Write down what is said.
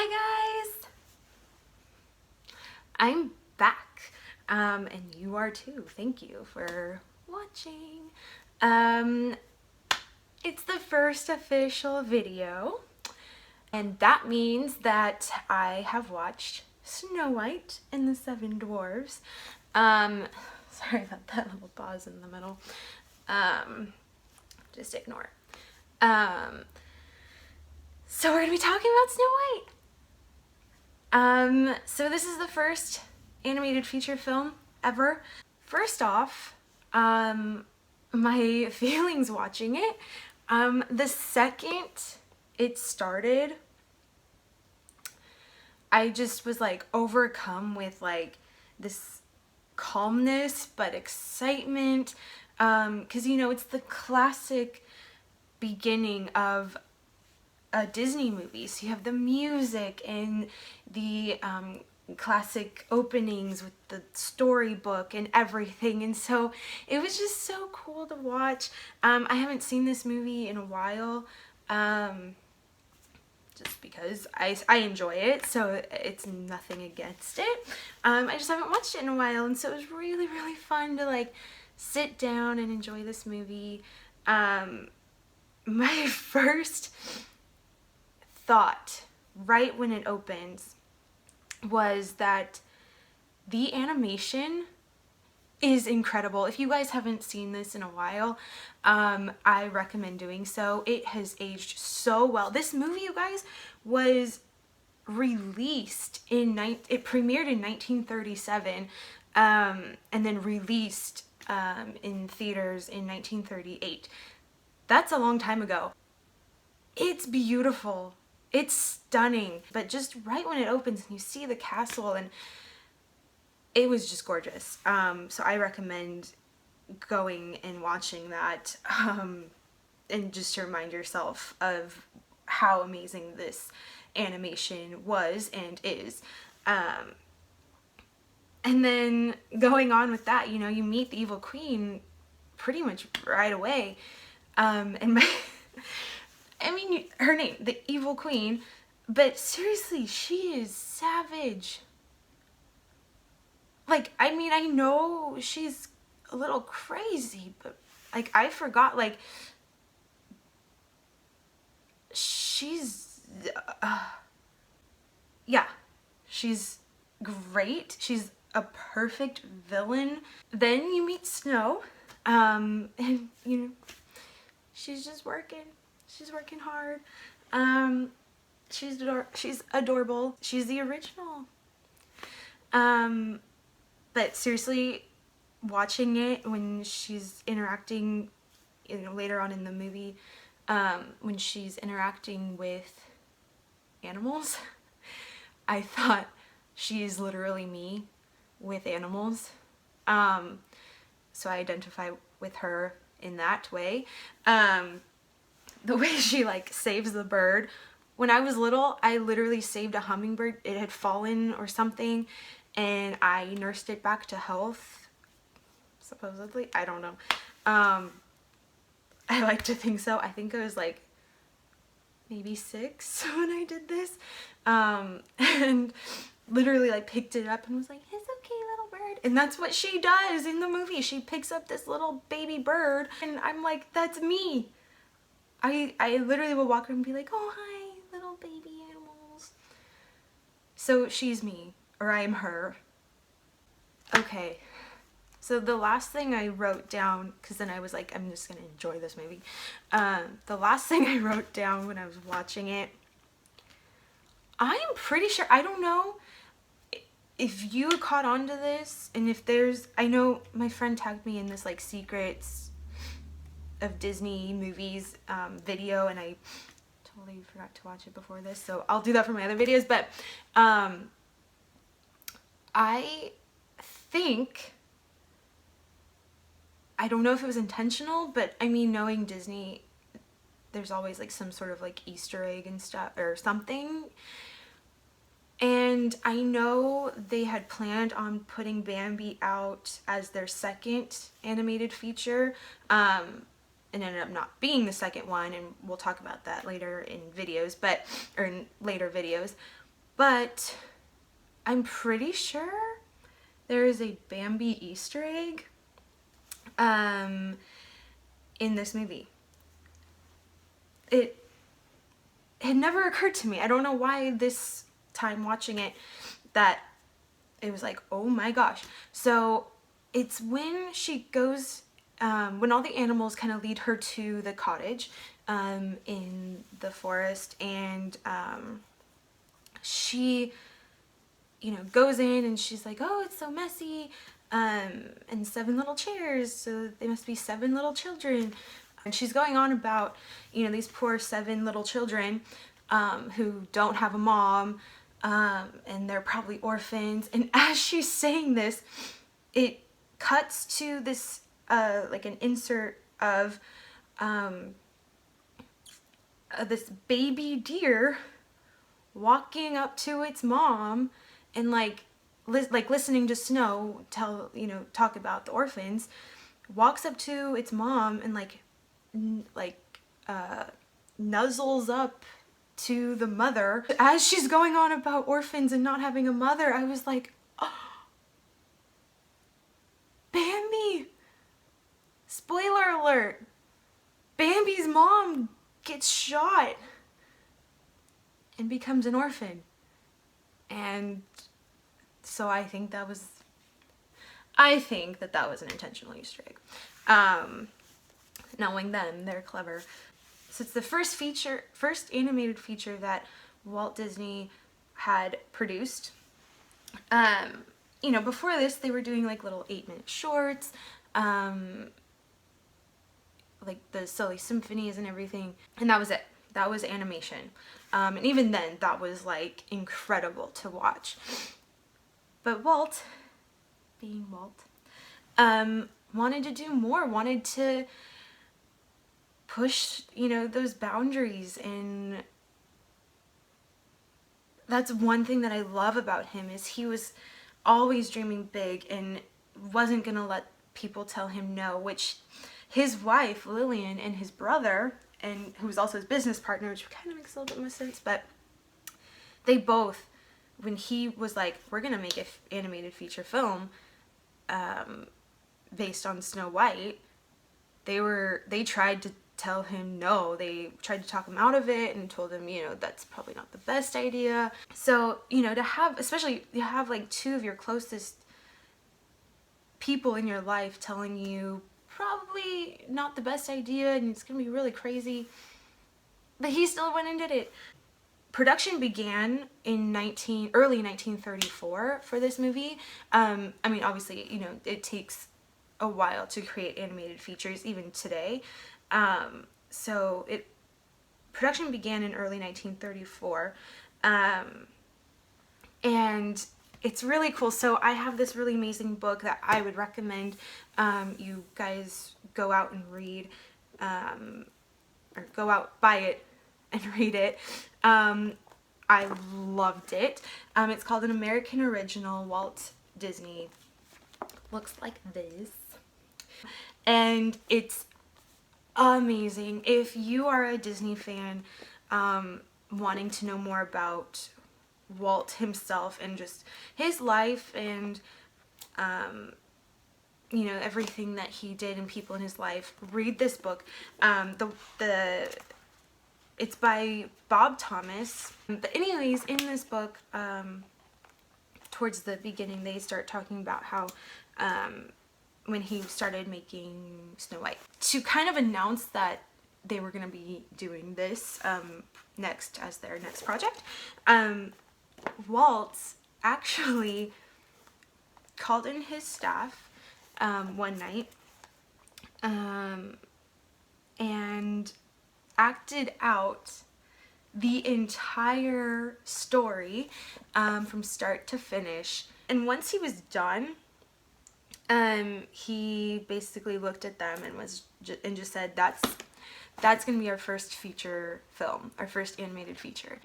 Hi guys! I'm back, and you are too. Thank you for watching. It's the first official video, and that means that I have watched Snow White and the Seven Dwarfs. Sorry about that little pause in the middle. Just ignore it. So we're gonna be talking about Snow White. So this is the first animated feature film ever. First off, my feelings watching it. The second it started, I just was like overcome with like this calmness but excitement, because you know it's the classic beginning of a Disney movie. So you have the music and the classic openings with the storybook and everything, and so it was just so cool to watch. I haven't seen this movie in a while, just because I enjoy it, so it's nothing against it. I just haven't watched it in a while, and so it was really, really fun to like sit down and enjoy this movie. My first thought right when it opens was that the animation is incredible. If you guys haven't seen this in a while, I recommend doing so. It has aged so well. This movie, you guys, was released it premiered in 1937, and then released in theaters in 1938. That's a long time ago. It's beautiful. It's stunning, but just right when it opens and you see the castle, and it was just gorgeous. So I recommend going and watching that, and just to remind yourself of how amazing this animation was and is. And then going on with that, you know, you meet the evil queen pretty much right away. And I mean, her name, the evil queen, but seriously, she is savage. Like, I mean, I know she's a little crazy, but like, I forgot, like, she's, yeah, she's great. She's a perfect villain. Then you meet Snow, and, you know, she's just working. She's working hard. She's adorable. She's the original. But seriously, watching it when she's interacting, you know, later on in the movie, when she's interacting with animals, I thought she is literally me with animals. So I identify with her in that way. The way she like saves the bird. When I was little, I literally saved a hummingbird. It had fallen or something, and I nursed it back to health, supposedly. I don't know. I like to think so. I think I was like maybe 6 when I did this, and literally like picked it up and was like, it's okay, little bird. And that's what she does in the movie. She picks up this little baby bird, and I'm like, that's me. I literally will walk around and be like, oh, hi, little baby animals. So she's me, or I am her. Okay, so the last thing I wrote down, because then I was like, I'm just going to enjoy this movie. The last thing I wrote down when I was watching it, I am pretty sure, I don't know if you caught on to this, and if there's, I know my friend tagged me in this like secrets of Disney movies video, and I totally forgot to watch it before this, so I'll do that for my other videos. But I think, I don't know if it was intentional, but I mean, knowing Disney, there's always like some sort of like Easter egg and stuff or something. And I know they had planned on putting Bambi out as their second animated feature, and ended up not being the second one, and we'll talk about that later in videos, or in later videos. But I'm pretty sure there is a Bambi Easter egg in this movie. It had never occurred to me. I don't know why this time watching it that it was like, oh my gosh. So it's when she goes, when all the animals kind of lead her to the cottage in the forest, and she, you know, goes in and she's like, oh, it's so messy, and 7 little chairs, so they must be 7 little children. And she's going on about, you know, these poor 7 little children who don't have a mom, and they're probably orphans. And as she's saying this, it cuts to this, like an insert of this baby deer walking up to its mom and like listening to Snow tell, you know, talk about the orphans, walks up to its mom and nuzzles up to the mother. As she's going on about orphans and not having a mother, I was like, oh, Bambi! Spoiler alert! Bambi's mom gets shot and becomes an orphan. And so I think that was an intentional Easter egg. Knowing them, they're clever. So it's the first animated feature that Walt Disney had produced. You know, before this they were doing like little 8-minute shorts, like the Silly Symphonies and everything, and that was it. That was animation. And even then, that was like incredible to watch. But Walt, being Walt, wanted to do more, wanted to push, you know, those boundaries. And that's one thing that I love about him, is he was always dreaming big and wasn't gonna let people tell him no, which his wife Lillian and his brother, and who was also his business partner, which kind of makes a little bit more sense, but they both, when he was like, we're gonna make an animated feature film based on Snow White, they tried to tell him no. They tried to talk him out of it and told him, you know, that's probably not the best idea. So, you know, to have, especially you have like 2 of your closest people in your life telling you probably not the best idea and it's gonna be really crazy, but he still went and did it. Production began in early 1934 for this movie. I mean, obviously, you know, it takes a while to create animated features even today. So production began in early 1934. And it's really cool. So I have this really amazing book that I would recommend you guys go out and read, or go out, buy it, and read it. I loved it. It's called An American Original, Walt Disney. Looks like this. And it's amazing. If you are a Disney fan, wanting to know more about Walt himself and just his life and you know, everything that he did and people in his life, read this book. It's by Bob Thomas. But anyways, in this book, towards the beginning, they start talking about how when he started making Snow White, to kind of announce that they were going to be doing this next as their next project, Walt actually called in his staff one night and acted out the entire story from start to finish. And once he was done, he basically looked at them and just said, that's gonna be our first feature film, our first animated feature.